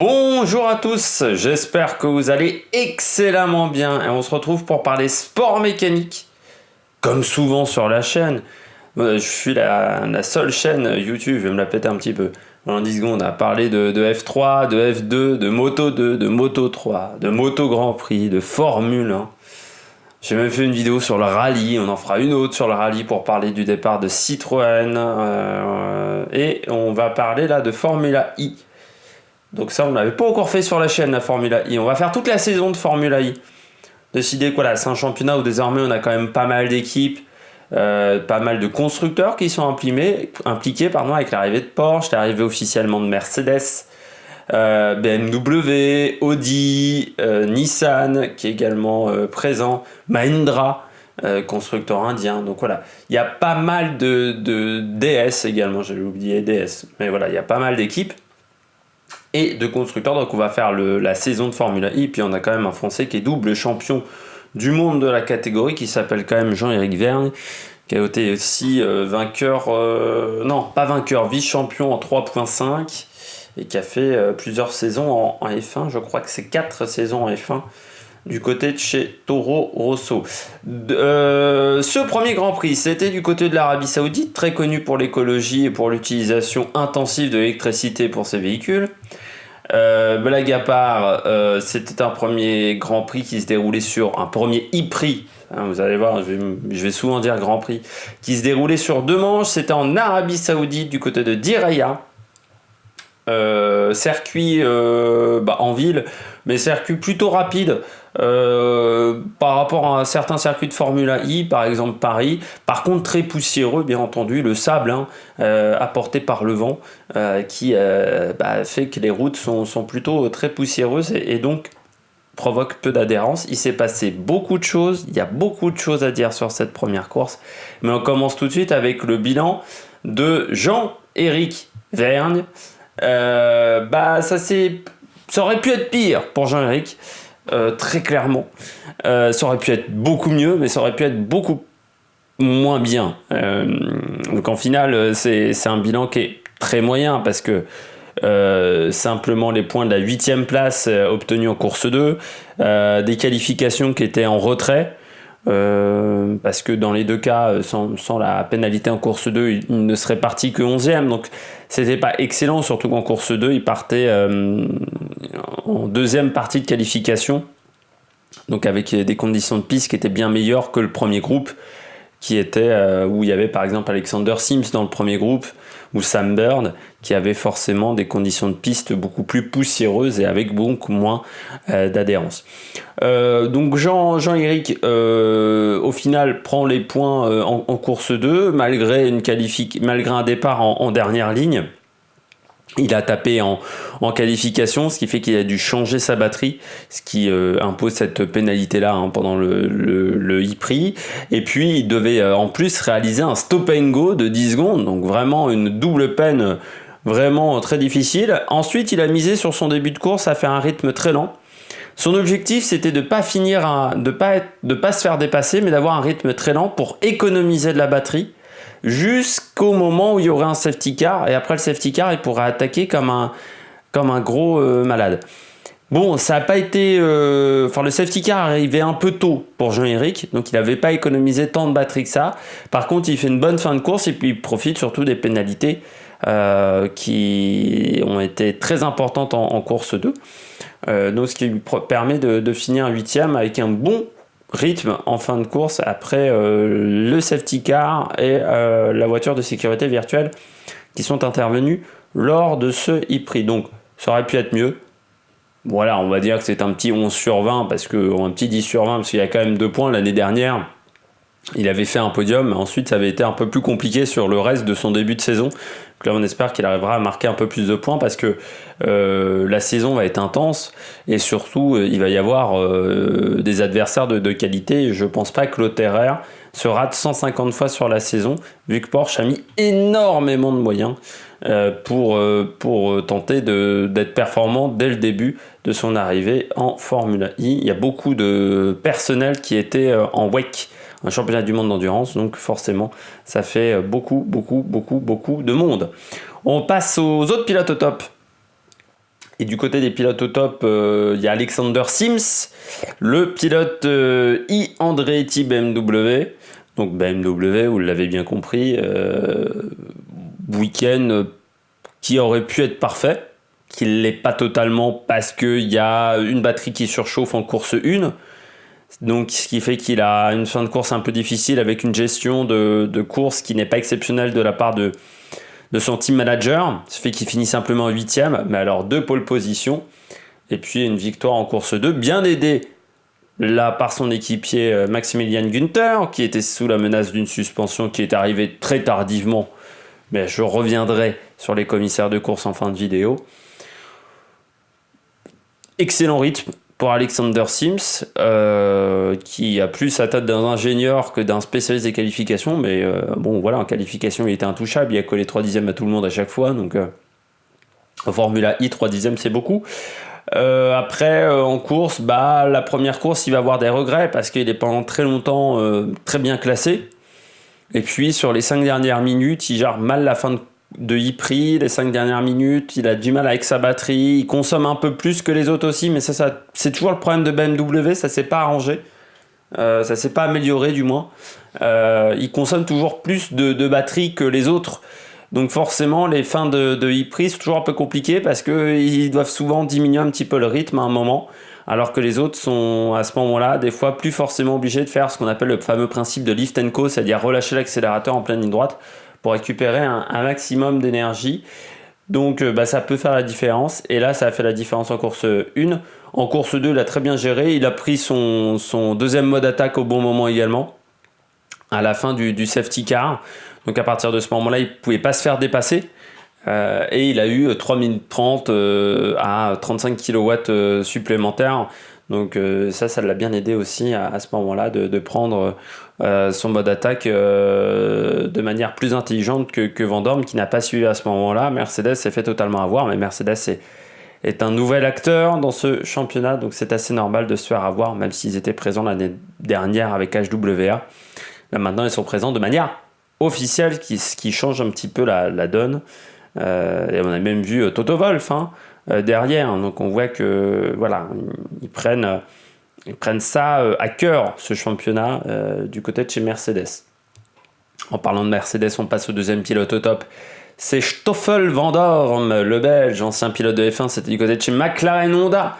Bonjour à tous, j'espère que vous allez excellemment bien et on se retrouve pour parler sport mécanique, comme souvent sur la chaîne. Je suis la seule chaîne YouTube, je vais me la péter un petit peu. En 10 secondes, à parler de F3, de F2, de Moto 2, de Moto 3, de Moto Grand Prix, de Formule 1. J'ai même fait une vidéo sur le rallye, on en fera une autre sur le rallye pour parler du départ de Citroën. Et on va parler là de Formula I. Donc ça, on n'avait pas encore fait sur la chaîne, la Formula I. On va faire toute la saison de Formula I. Décider quoi là, c'est un championnat où désormais on a quand même pas mal d'équipes, pas mal de constructeurs qui sont impliqués avec l'arrivée de Porsche, l'arrivée officiellement de Mercedes, BMW, Audi, Nissan qui est également présent, Mahindra, constructeur indien. Donc voilà, il y a pas mal de DS également, j'avais oublié DS. Mais voilà, il y a pas mal d'équipes et de constructeurs. Donc on va faire la saison de Formula I. Puis on a quand même un Français qui est double champion du monde de la catégorie, qui s'appelle quand même Jean-Éric Vergne, qui a été aussi vainqueur, non pas vainqueur, vice-champion en 3.5 et qui a fait plusieurs saisons en F1. Je crois que c'est 4 saisons en F1 du côté de chez Toro Rosso. Ce premier Grand Prix, c'était du côté de l'Arabie Saoudite, très connu pour l'écologie et pour l'utilisation intensive de l'électricité pour ses véhicules. Blague à part, c'était un premier Grand Prix qui se déroulait sur un premier e-prix. Vous allez voir, je vais souvent dire Grand Prix, qui se déroulait sur 2 manches. C'était en Arabie Saoudite, du côté de Diriyah. Circuit en ville, mais circuit plutôt rapide par rapport à certains circuits de Formula I, par exemple Paris. Par contre très poussiéreux, bien entendu, le sable apporté par le vent qui fait que les routes sont plutôt très poussiéreuses et donc provoque peu d'adhérence. Il s'est passé beaucoup de choses, il y a beaucoup de choses à dire sur cette première course, mais on commence tout de suite avec le bilan de Jean-Éric Vergne. Ça aurait pu être pire pour Jean-Éric, très clairement. Ça aurait pu être beaucoup mieux, mais ça aurait pu être beaucoup moins bien. Donc en finale, c'est un bilan qui est très moyen parce que simplement les points de la 8e place obtenus en course 2, des qualifications qui étaient en retrait. Parce que dans les deux cas, sans la pénalité en course 2, il ne serait parti que 11e. Donc c'était pas excellent, surtout qu'en course 2, il partait en deuxième partie de qualification. Donc avec des conditions de piste qui étaient bien meilleures que le premier groupe, qui était où il y avait par exemple Alexander Sims dans le premier groupe, ou Sam Bird, qui avait forcément des conditions de piste beaucoup plus poussiéreuses et avec beaucoup moins d'adhérence. Donc Jean-Éric, au final, prend les points en course 2, malgré un départ en dernière ligne. Il a tapé en qualification, ce qui fait qu'il a dû changer sa batterie, ce qui impose cette pénalité-là pendant le e-prix. Et puis, il devait en plus réaliser un stop and go de 10 secondes, donc vraiment une double peine vraiment très difficile. Ensuite, il a misé sur son début de course à faire un rythme très lent. Son objectif, c'était de pas se faire dépasser, mais d'avoir un rythme très lent pour économiser de la batterie, jusqu'au moment où il y aurait un safety car, et après le safety car, il pourrait attaquer comme un gros malade. Bon, ça n'a pas été... le safety car arrivait un peu tôt pour Jean-Éric, donc il n'avait pas économisé tant de batterie que ça. Par contre, il fait une bonne fin de course et puis il profite surtout des pénalités qui ont été très importantes en course 2. Donc ce qui lui permet de finir 8e avec un bon rythme en fin de course après le safety car et la voiture de sécurité virtuelle qui sont intervenus lors de ce e-prix. Donc ça aurait pu être mieux. Voilà, on va dire que c'est un petit 11 sur 20 un petit 10 sur 20 parce qu'il y a quand même 2 points l'année dernière. Il avait fait un podium, mais ensuite ça avait été un peu plus compliqué sur le reste de son début de saison. Donc là on espère qu'il arrivera à marquer un peu plus de points parce que la saison va être intense et surtout il va y avoir des adversaires de qualité. Je pense pas que Lotterer se rate 150 fois sur la saison, vu que Porsche a mis énormément de moyens pour tenter d'être performant dès le début de son arrivée en Formule I. Il y a beaucoup de personnel qui était en WEC, un championnat du monde d'endurance, donc forcément ça fait beaucoup de monde. On passe aux autres pilotes au top. Et du côté des pilotes au top, il y a Alexander Sims, le pilote Andretti BMW. Donc BMW, vous l'avez bien compris, week-end qui aurait pu être parfait, qui ne l'est pas totalement parce qu'il y a une batterie qui surchauffe en course 1. Donc, ce qui fait qu'il a une fin de course un peu difficile avec une gestion de course qui n'est pas exceptionnelle de la part de son team manager. Ce fait qu'il finit simplement 8e, mais alors 2 pole positions. Et puis une victoire en course 2, bien aidé là par son équipier Maximilian Günther, qui était sous la menace d'une suspension qui est arrivée très tardivement. Mais je reviendrai sur les commissaires de course en fin de vidéo. Excellent rythme pour Alexander Sims, qui a plus sa tête d'un ingénieur que d'un spécialiste des qualifications, mais bon voilà, en qualification il était intouchable, il a collé 3 dixièmes à tout le monde à chaque fois, donc en Formula I, 3 dixièmes c'est beaucoup. Après en course, la première course il va avoir des regrets parce qu'il est pendant très longtemps très bien classé, et puis sur les 5 dernières minutes il gère mal la fin de e-prix, les 5 dernières minutes, il a du mal avec sa batterie, il consomme un peu plus que les autres aussi, mais ça c'est toujours le problème de BMW, ça s'est pas arrangé, ça s'est pas amélioré du moins, il consomme toujours plus de batterie que les autres, donc forcément les fins de e-prix sont toujours un peu compliquées parce qu'ils doivent souvent diminuer un petit peu le rythme à un moment, alors que les autres sont à ce moment-là des fois plus forcément obligés de faire ce qu'on appelle le fameux principe de lift and go, c'est-à-dire relâcher l'accélérateur en pleine ligne droite pour récupérer un maximum d'énergie. Donc ça peut faire la différence, et là ça a fait la différence en course 1. En course 2 il a très bien géré, il a pris son deuxième mode attaque au bon moment également, à la fin du safety car. Donc à partir de ce moment-là il ne pouvait pas se faire dépasser, et il a eu 3 minutes 30 à 35 kW supplémentaires. Donc ça l'a bien aidé aussi à ce moment-là de prendre son mode attaque de manière plus intelligente que Vandoorne, qui n'a pas suivi à ce moment-là. Mercedes s'est fait totalement avoir, mais Mercedes est un nouvel acteur dans ce championnat, donc c'est assez normal de se faire avoir, même s'ils étaient présents l'année dernière avec HWA. Là maintenant ils sont présents de manière officielle, ce qui change un petit peu la donne. Et on a même vu Toto Wolff derrière, donc on voit que voilà, ils prennent ça à cœur, ce championnat, du côté de chez Mercedes. En parlant de Mercedes, on passe au deuxième pilote au top, c'est Stoffel Vandoorne, le Belge, ancien pilote de F1, c'était du côté de chez McLaren Honda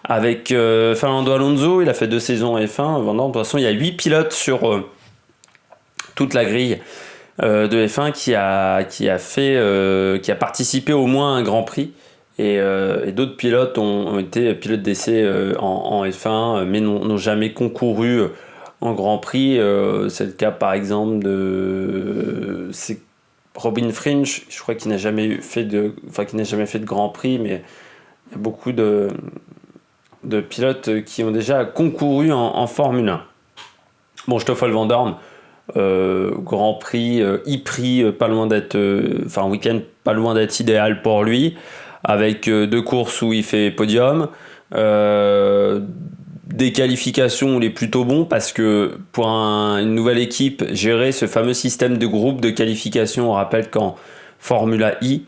avec Fernando Alonso. Il a fait 2 saisons en F1. Vandoorne, de toute façon il y a 8 pilotes sur toute la grille de F1 qui a participé au moins à un Grand Prix, et d'autres pilotes ont été pilotes d'essai en F1 mais n'ont jamais concouru en Grand Prix. C'est le cas par exemple de Robin Fringe, je crois qu'il n'a jamais fait de Grand Prix, mais il y a beaucoup de pilotes qui ont déjà concouru en Formule 1. Bon, Stoffel Vandoorne, Grand Prix, e-prix, pas loin d'être, week-end pas loin d'être idéal pour lui, avec 2 courses où il fait podium, des qualifications où il est plutôt bon, parce que pour une nouvelle équipe, gérer ce fameux système de groupe de qualification, on rappelle qu'en Formula I,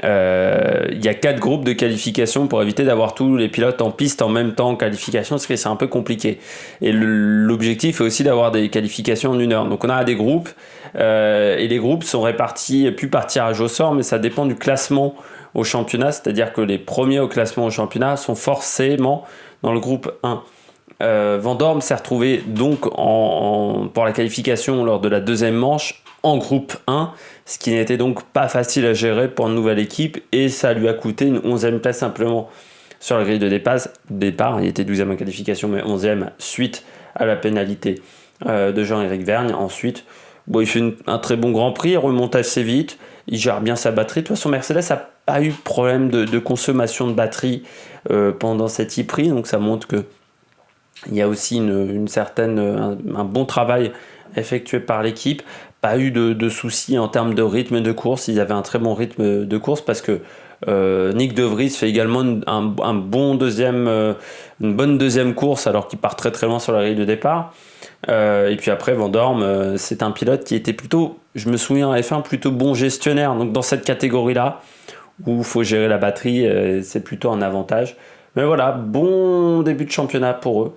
il y a 4 groupes de qualification pour éviter d'avoir tous les pilotes en piste en même temps en qualification, parce que c'est un peu compliqué. Et l'objectif est aussi d'avoir des qualifications en 1 heure. Donc on a des groupes, et les groupes sont répartis, plus par tirage au sort, mais ça dépend du classement au championnat, c'est-à-dire que les premiers au classement au championnat sont forcément dans le groupe 1. Vandoorne s'est retrouvé donc pour la qualification lors de la 2e manche en groupe 1, ce qui n'était donc pas facile à gérer pour une nouvelle équipe, et ça lui a coûté une 11e place simplement sur la grille de départ. Il était 12e en qualification, mais 11e suite à la pénalité de Jean-Éric Vergne. Ensuite, il fait un très bon Grand Prix, il remonte assez vite, il gère bien sa batterie. De toute façon, Mercedes n'a pas eu de problème de consommation de batterie pendant cet e-prix, donc ça montre que il y a aussi un bon travail effectué par l'équipe. Pas eu de soucis en termes de rythme de course. Ils avaient un très bon rythme de course, parce que Nick De Vries fait également une bonne deuxième course, alors qu'il part très très loin sur la grille de départ. Et puis après, Vandoorne, c'est un pilote qui était plutôt, je me souviens en F1, plutôt bon gestionnaire. Donc dans cette catégorie-là, où il faut gérer la batterie, c'est plutôt un avantage. Mais voilà, bon début de championnat pour eux.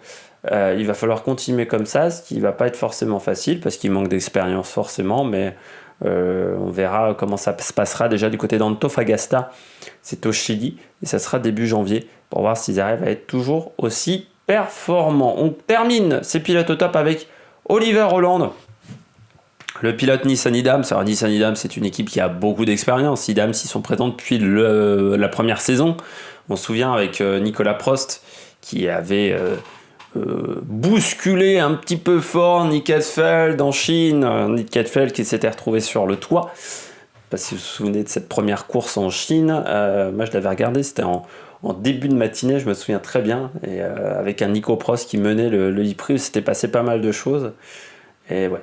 Il va falloir continuer comme ça, ce qui ne va pas être forcément facile parce qu'il manque d'expérience forcément, mais on verra comment ça se passera déjà du côté d'Antofagasta. C'est au Chili et ça sera début janvier pour voir s'ils arrivent à être toujours aussi performants. On termine ces pilotes au top avec Oliver Holland, le pilote Nissan Idams. Alors Nissan Idams, c'est une équipe qui a beaucoup d'expérience. Idams, ils sont présents depuis la première saison. On se souvient avec Nicolas Prost qui avait bousculé un petit peu fort Nick Heidfeld en Chine. Nick Heidfeld qui s'était retrouvé sur le toit. Je sais pas si vous vous souvenez de cette première course en Chine. Moi, je l'avais regardé, c'était en début de matinée, je me souviens très bien. Et avec un Nico Prost qui menait le e-prix, c'était passé pas mal de choses. Et ouais.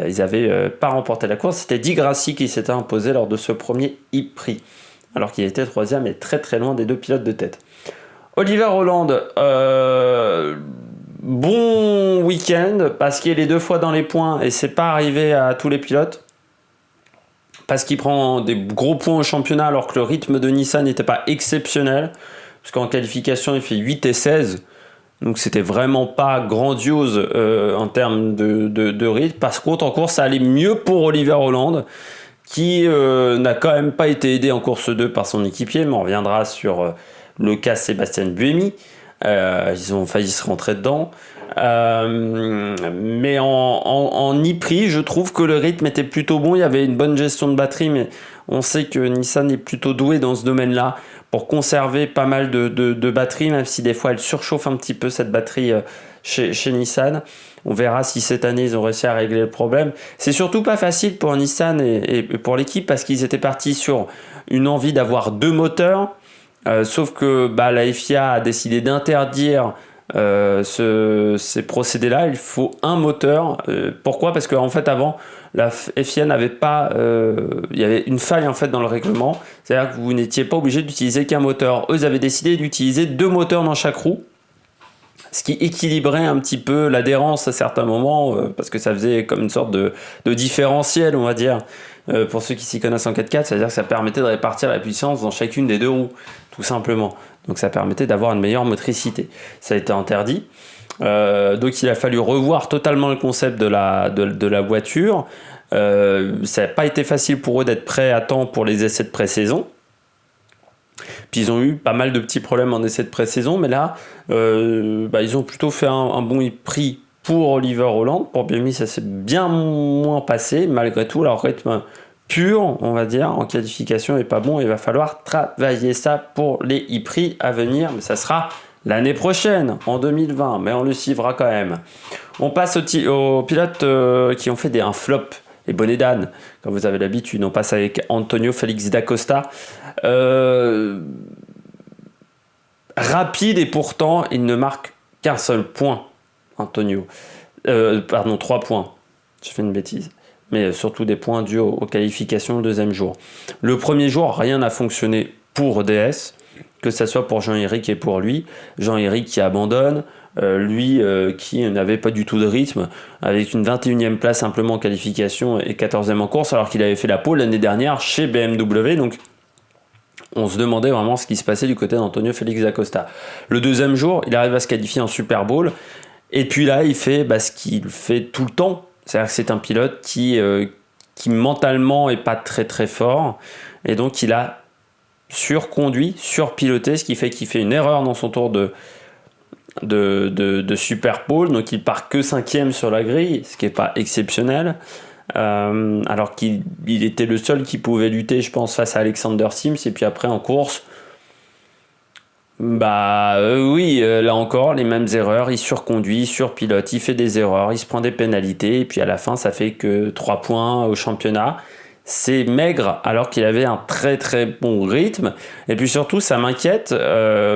Ils n'avaient pas remporté la course. C'était Di Grassi qui s'était imposé lors de ce premier e-prix, alors qu'il était troisième et très très loin des deux pilotes de tête. Oliver Holland, bon week-end parce qu'il est 2 fois dans les points et c'est pas arrivé à tous les pilotes. Parce qu'il prend des gros points au championnat alors que le rythme de Nissan n'était pas exceptionnel. Parce qu'en qualification, il fait 8 et 16. Donc c'était vraiment pas grandiose en termes de rythme. Par contre, en course, ça allait mieux pour Oliver Holland, qui n'a quand même pas été aidé en course 2 par son équipier, mais on reviendra sur le cas Sébastien Buemi. Ils ont failli se rentrer dedans. Mais en e-prix, je trouve que le rythme était plutôt bon. Il y avait une bonne gestion de batterie, mais on sait que Nissan est plutôt doué dans ce domaine-là pour conserver pas mal de batterie, même si des fois elle surchauffe un petit peu cette batterie chez Nissan. On verra si cette année ils ont réussi à régler le problème. C'est surtout pas facile pour Nissan et pour l'équipe parce qu'ils étaient partis sur une envie d'avoir 2 moteurs. Sauf que la FIA a décidé d'interdire ces procédés-là. Il faut un moteur. Pourquoi ? Parce qu'en fait, avant, la FIA n'avait pas... il y avait une faille en fait dans le règlement. C'est-à-dire que vous n'étiez pas obligé d'utiliser qu'un moteur. Eux avaient décidé d'utiliser 2 moteurs dans chaque roue, ce qui équilibrait un petit peu l'adhérence à certains moments, parce que ça faisait comme une sorte de différentiel, on va dire. Pour ceux qui s'y connaissent en 4x4, c'est-à-dire que ça permettait de répartir la puissance dans chacune des 2 roues, tout simplement. Donc ça permettait d'avoir une meilleure motricité. Ça a été interdit. Donc il a fallu revoir totalement le concept de la voiture. Ça n'a pas été facile pour eux d'être prêts à temps pour les essais de pré-saison. Puis ils ont eu pas mal de petits problèmes en essais de pré-saison, mais là, ils ont plutôt fait un bon prix pour Oliver Holland. Pour Buemi, ça s'est bien moins passé, malgré tout. Leur rythme pur, on va dire, en qualification est pas bon. Il va falloir travailler ça pour les e-prix à venir, mais ça sera l'année prochaine, en 2020, mais on le suivra quand même. On passe aux pilotes qui ont fait un flop, les bonnets d'âne, comme vous avez l'habitude. On passe avec Antonio Félix da Costa. Rapide et pourtant, il ne marque qu'un seul point, Antonio. 3 points. J'ai fait une bêtise. Mais surtout des points dus aux qualifications le 2e jour. Le 1er jour, rien n'a fonctionné pour DS, que ce soit pour Jean-Éric et pour lui. Jean-Éric qui abandonne, lui qui n'avait pas du tout de rythme, avec une 21e place simplement en qualification et 14e en course, alors qu'il avait fait la pole l'année dernière chez BMW. Donc on se demandait vraiment ce qui se passait du côté d'Antonio Félix da Costa. Le 2e jour, il arrive à se qualifier en Super Bowl. Et puis là, il fait ce qu'il fait tout le temps. C'est-à-dire que c'est un pilote qui mentalement est pas très très fort. Et donc il a surconduit, surpiloté, ce qui fait qu'il fait une erreur dans son tour de Super Bowl. Donc il part que 5e sur la grille, ce qui n'est pas exceptionnel. Alors qu'il était le seul qui pouvait lutter, je pense, face à Alexander Sims. Et puis après en course, là encore les mêmes erreurs. Il surconduit, il surpilote, il fait des erreurs, il se prend des pénalités. Et puis à la fin, ça fait que 3 points au championnat. C'est maigre alors qu'il avait un très très bon rythme. Et puis surtout, ça m'inquiète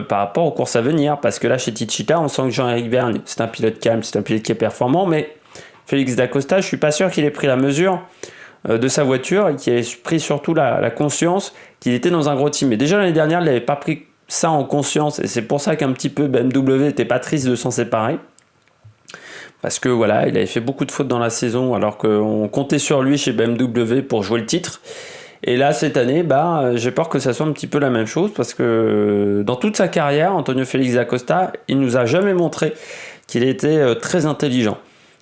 par rapport aux courses à venir. Parce que là, chez Techeetah, on sent que Jean-Éric Vergne, c'est un pilote calme, c'est un pilote qui est performant, mais Félix da Costa, je suis pas sûr qu'il ait pris la mesure de sa voiture et qu'il ait pris surtout la conscience qu'il était dans un gros team. Mais déjà l'année dernière, il n'avait pas pris ça en conscience et c'est pour ça qu'un petit peu BMW n'était pas triste de s'en séparer. Parce que voilà, il avait fait beaucoup de fautes dans la saison alors qu'on comptait sur lui chez BMW pour jouer le titre. Et là, cette année, j'ai peur que ça soit un petit peu la même chose parce que dans toute sa carrière, Antonio Félix da Costa, il nous a jamais montré qu'il était très intelligent.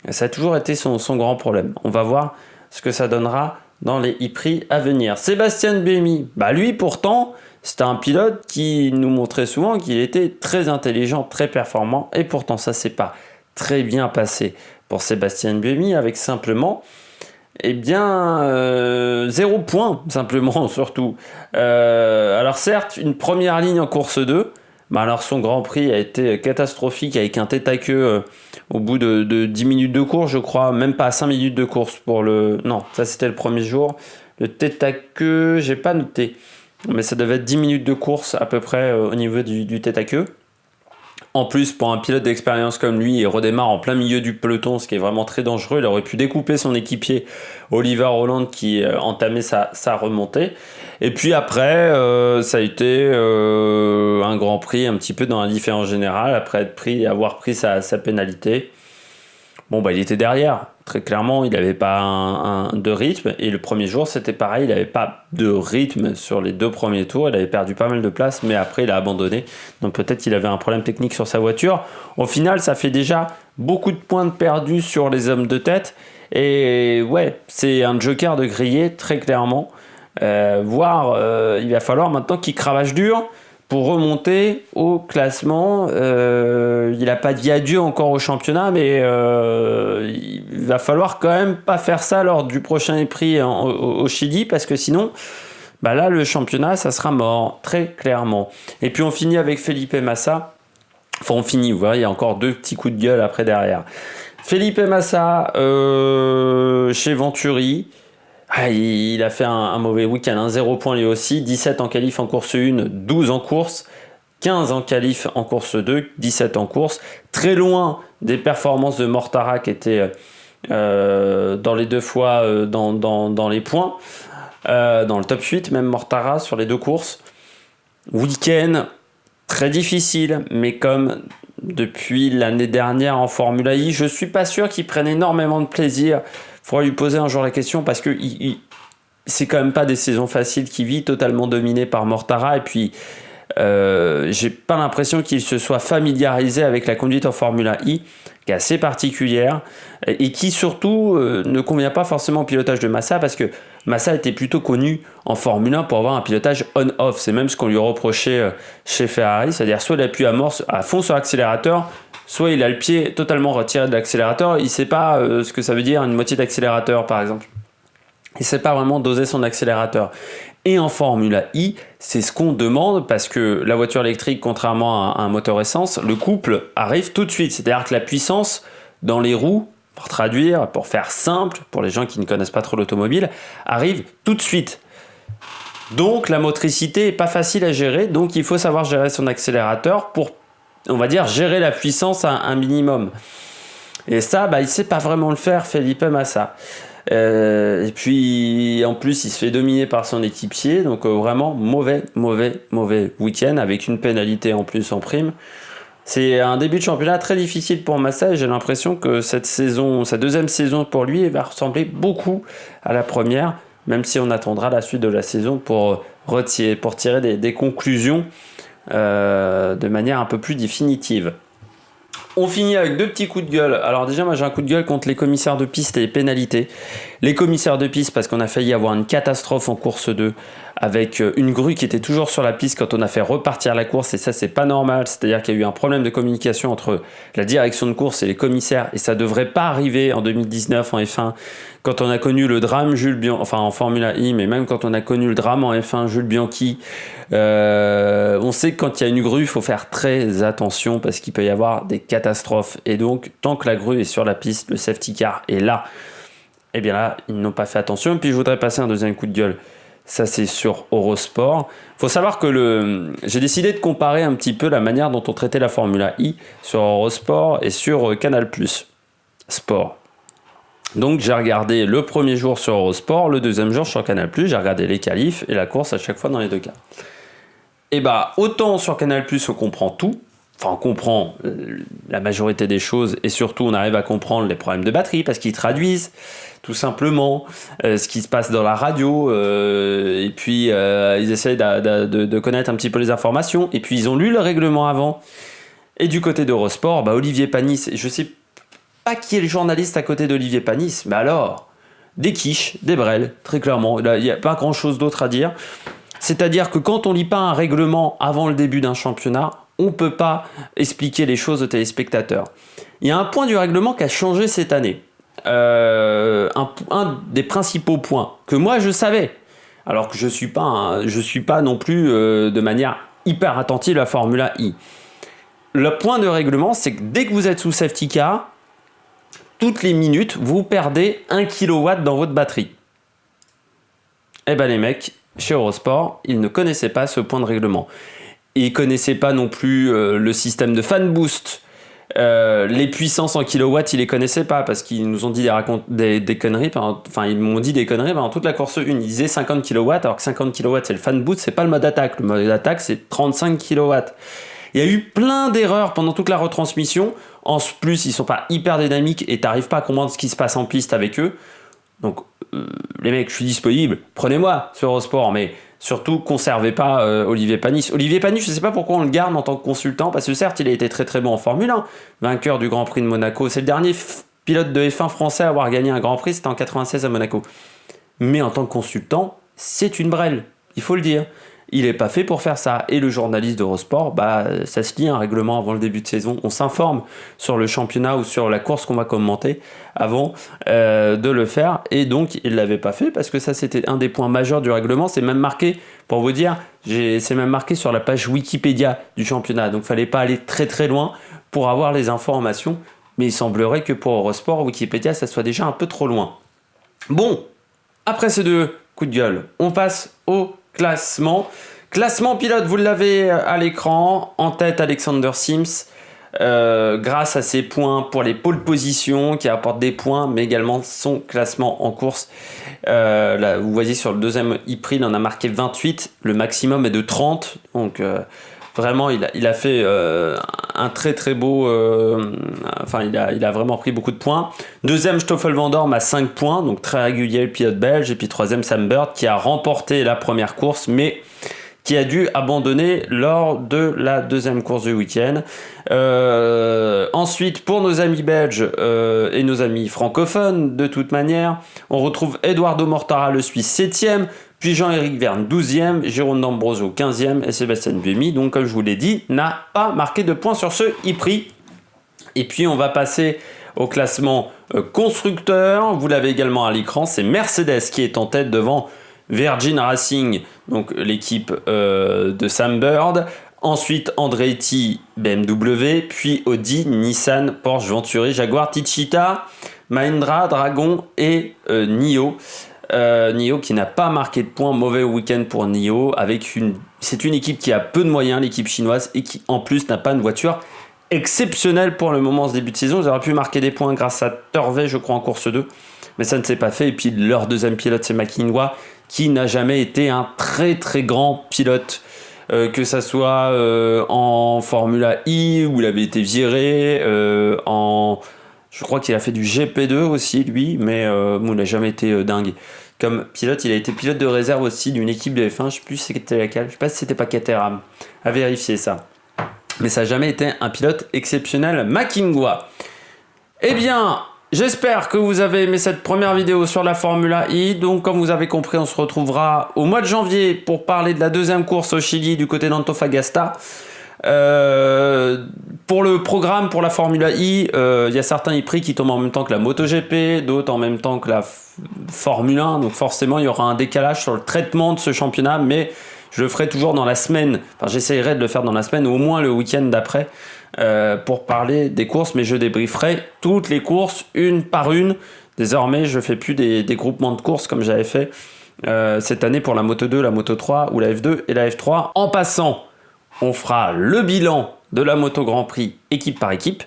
Et ça a toujours été son grand problème. On va voir ce que ça donnera dans les e-prix à venir. Sébastien Buemi, lui pourtant, c'était un pilote qui nous montrait souvent qu'il était très intelligent, très performant, et pourtant ça s'est pas très bien passé pour Sébastien Buemi avec simplement 0 point, simplement, surtout. Alors certes, une première ligne en course 2, alors son Grand Prix a été catastrophique avec un tête à queue au bout de 10 minutes de course, je crois, même pas 5 minutes de course pour le... Non, ça c'était le premier jour. Le tête à queue, j'ai pas noté, mais ça devait être 10 minutes de course à peu près au niveau du tête à queue. En plus, pour un pilote d'expérience comme lui, il redémarre en plein milieu du peloton, ce qui est vraiment très dangereux. Il aurait pu découper son équipier Oliver Holland qui entamait sa remontée. Et puis après, ça a été un Grand Prix un petit peu dans l'indifférence générale, après avoir pris sa pénalité. Il était derrière. Très clairement, il n'avait pas de rythme. Et le premier jour, c'était pareil. Il n'avait pas de rythme sur les 2 premiers tours. Il avait perdu pas mal de place, mais après, il a abandonné. Donc peut-être qu'il avait un problème technique sur sa voiture. Au final, ça fait déjà beaucoup de points de perdus sur les hommes de tête. Et ouais, c'est un joker de griller, très clairement. Il va falloir maintenant qu'il cravache dur pour remonter au classement. Il n'a pas dit adieu encore au championnat, mais il va falloir quand même pas faire ça lors du prochain prix au Chili, parce que sinon, là, le championnat, ça sera mort, très clairement. Et puis on finit avec Felipe Massa. Enfin, on finit, vous voyez, il y a encore 2 petits coups de gueule après derrière. Felipe Massa, chez Venturi, il a fait un mauvais week-end, 0 point lui aussi, 17 en qualif en course 1, 12 en course, 15 en qualif en course 2, 17 en course, très loin des performances de Mortara qui étaient dans les 2 fois dans les points, dans le top 8, même Mortara sur les 2 courses. Week-end très difficile, mais comme depuis l'année dernière en Formula I, je suis pas sûr qu'il prenne énormément de plaisir. Il faudra lui poser un jour la question parce que c'est quand même pas des saisons faciles qu'il vit, totalement dominé par Mortara. Et puis, j'ai pas l'impression qu'il se soit familiarisé avec la conduite en Formula I, qui est assez particulière et qui surtout ne convient pas forcément au pilotage de Massa, parce que Massa était plutôt connu en Formule 1 pour avoir un pilotage on-off. C'est même ce qu'on lui reprochait chez Ferrari, c'est-à-dire soit il appuie à fond sur l'accélérateur, soit il a le pied totalement retiré de l'accélérateur. Il ne sait pas ce que ça veut dire une moitié d'accélérateur, par exemple. Il ne sait pas vraiment doser son accélérateur. Et en Formula I, c'est ce qu'on demande, parce que la voiture électrique, contrairement à un moteur essence, le couple arrive tout de suite. C'est-à-dire que la puissance dans les roues, pour traduire, pour faire simple, pour les gens qui ne connaissent pas trop l'automobile, arrive tout de suite. Donc la motricité n'est pas facile à gérer, donc il faut savoir gérer son accélérateur pour, on va dire, gérer la puissance à un minimum. Et ça, il ne sait pas vraiment le faire, Felipe Massa. Et puis en plus il se fait dominer par son équipier, donc vraiment mauvais week-end, avec une pénalité en plus en prime. C'est un début de championnat très difficile pour Massa, et j'ai l'impression que cette saison, sa 2e saison pour lui, va ressembler beaucoup à la première, même si on attendra la suite de la saison pour tirer des conclusions de manière un peu plus définitive. On finit avec 2 petits coups de gueule. Alors déjà, moi j'ai un coup de gueule contre les commissaires de piste et les pénalités. Les commissaires de piste, parce qu'on a failli avoir une catastrophe en course 2 avec une grue qui était toujours sur la piste quand on a fait repartir la course, et ça c'est pas normal. C'est-à-dire qu'il y a eu un problème de communication entre la direction de course et les commissaires, et ça devrait pas arriver en 2019 en F1, quand on a connu le drame Jules Bianchi, enfin en Formula I, mais même quand on a connu le drame en F1 Jules Bianchi. On sait que quand il y a une grue, il faut faire très attention, parce qu'il peut y avoir des catastrophes. Et donc, tant que la grue est sur la piste, le safety car est là, et bien là, ils n'ont pas fait attention. Et puis, je voudrais passer un 2e coup de gueule. Ça, c'est sur Eurosport. Il faut savoir que j'ai décidé de comparer un petit peu la manière dont on traitait la Formula I sur Eurosport et sur Canal+ Sport. Donc j'ai regardé le premier jour sur Eurosport, le 2e jour sur Canal+, j'ai regardé les qualifs et la course à chaque fois dans les 2 cas. Et autant sur Canal+, on comprend tout, enfin on comprend la majorité des choses et surtout on arrive à comprendre les problèmes de batterie parce qu'ils traduisent tout simplement ce qui se passe dans la radio et puis ils essayent de connaître un petit peu les informations et puis ils ont lu le règlement avant. Et du côté d'Eurosport, Olivier Panis, je sais pas qui est le journaliste à côté d'Olivier Panis, mais alors, des quiches, des brels, très clairement, il n'y a pas grand chose d'autre à dire. C'est-à-dire que quand on lit pas un règlement avant le début d'un championnat, on peut pas expliquer les choses aux téléspectateurs. Il y a un point du règlement qui a changé cette année. Un des principaux points que moi je savais, alors que je suis pas non plus de manière hyper attentive à la Formula I. Le point de règlement, c'est que dès que vous êtes sous safety car, toutes les minutes, vous perdez 1 kW dans votre batterie. Eh ben les mecs, chez Eurosport, ils ne connaissaient pas ce point de règlement. Ils ne connaissaient pas non plus le système de fan boost. Les puissances en kilowatts, ils les connaissaient pas parce qu'ils nous ont dit des conneries. Enfin, ils m'ont dit des conneries pendant toute la course 1. Ils disaient 50 kW, alors que 50 kW, c'est le fan boost, c'est pas le mode attaque. Le mode attaque, c'est 35 kW. Il y a eu plein d'erreurs pendant toute la retransmission. En plus, ils sont pas hyper dynamiques et t'arrives pas à comprendre ce qui se passe en piste avec eux. Donc, les mecs, je suis disponible. Prenez-moi sur Eurosport, mais surtout, conservez pas Olivier Panis. Olivier Panis, je sais pas pourquoi on le garde en tant que consultant, parce que certes, il a été très très bon en Formule 1, vainqueur du Grand Prix de Monaco. C'est le dernier pilote de F1 français à avoir gagné un Grand Prix, c'était en 96 à Monaco. Mais en tant que consultant, c'est une brêle, il faut le dire. Il n'est pas fait pour faire ça. Et le journaliste d'Eurosport, ça se lit un règlement avant le début de saison. On s'informe sur le championnat ou sur la course qu'on va commenter avant de le faire. Et donc, il ne l'avait pas fait parce que ça, c'était un des points majeurs du règlement. C'est même marqué, pour vous dire, c'est même marqué sur la page Wikipédia du championnat. Donc, il ne fallait pas aller très très loin pour avoir les informations. Mais il semblerait que pour Eurosport, Wikipédia, ça soit déjà un peu trop loin. Bon, après ces deux coups de gueule, on passe au classement. Classement pilote, vous l'avez à l'écran. En tête, Alexander Sims. Grâce à ses points pour les pole positions qui apportent des points, mais également son classement en course. Là, vous voyez sur le deuxième e-prix, il en a marqué 28. Le maximum est de 30. Donc vraiment, il a fait un très très beau... il a vraiment pris beaucoup de points. Deuxième, Stoffel Van Dorn à 5 points, donc très régulier le pilote belge. Et puis troisième, Sam Bird qui a remporté la première course, mais qui a dû abandonner lors de la deuxième course du week-end. Ensuite, pour nos amis belges et nos amis francophones, de toute manière, on retrouve Eduardo Mortara, le Suisse, 7e, puis Jean-Éric Vergne, 12e, Jérôme D'Ambrosio, 15e, et Sébastien Buemi, donc comme je vous l'ai dit, n'a pas marqué de points sur ce e-prix. Et puis on va passer au classement constructeur. Vous l'avez également à l'écran, c'est Mercedes qui est en tête devant Virgin Racing, donc l'équipe de Sam Bird. Ensuite Andretti, BMW, puis Audi, Nissan, Porsche, Venturi, Jaguar, Techeetah, Mahindra, Dragon et NIO. NIO qui n'a pas marqué de points, mauvais week-end pour NIO. C'est une équipe qui a peu de moyens, l'équipe chinoise, et qui en plus n'a pas une voiture exceptionnelle pour le moment en ce début de saison. Ils auraient pu marquer des points grâce à Turvey, je crois, en course 2, mais ça ne s'est pas fait. Et puis leur deuxième pilote, c'est McIndoe, qui n'a jamais été un très très grand pilote, que ça soit en Formula I où il avait été viré, je crois qu'il a fait du GP2 aussi lui, mais il n'a jamais été dingue. Comme pilote, il a été pilote de réserve aussi d'une équipe de F1, je ne sais plus c'était laquelle, je ne sais pas si c'était pas Caterham, à vérifier ça. Mais ça n'a jamais été un pilote exceptionnel, McIndoe. Eh bien, j'espère que vous avez aimé cette première vidéo sur la Formula I. Donc, comme vous avez compris, on se retrouvera au mois de janvier pour parler de la deuxième course au Chili du côté d'Antofagasta. Pour le programme pour la Formula I, il y a certains e-prix qui tombent en même temps que la MotoGP, d'autres en même temps que la Formule 1. Donc, forcément, il y aura un décalage sur le traitement de ce championnat, mais je le ferai toujours dans la semaine. Enfin, j'essaierai de le faire dans la semaine ou au moins le week-end d'après. Pour parler des courses, mais je débrieferai toutes les courses une par une. Désormais, je ne fais plus des groupements de courses comme j'avais fait cette année pour la Moto 2, la Moto 3 ou la F2 et la F3. En passant, on fera le bilan de la Moto Grand Prix équipe par équipe,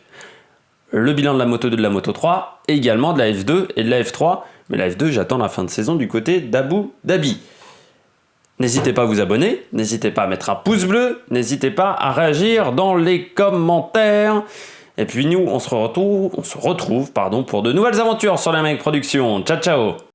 le bilan de la Moto 2, de la Moto 3, et également de la F2 et de la F3. Mais la F2, j'attends la fin de saison du côté d'Abu Dhabi. N'hésitez pas à vous abonner, n'hésitez pas à mettre un pouce bleu, n'hésitez pas à réagir dans les commentaires. Et puis nous, on se retrouve pour de nouvelles aventures sur la Make Production. Ciao, ciao!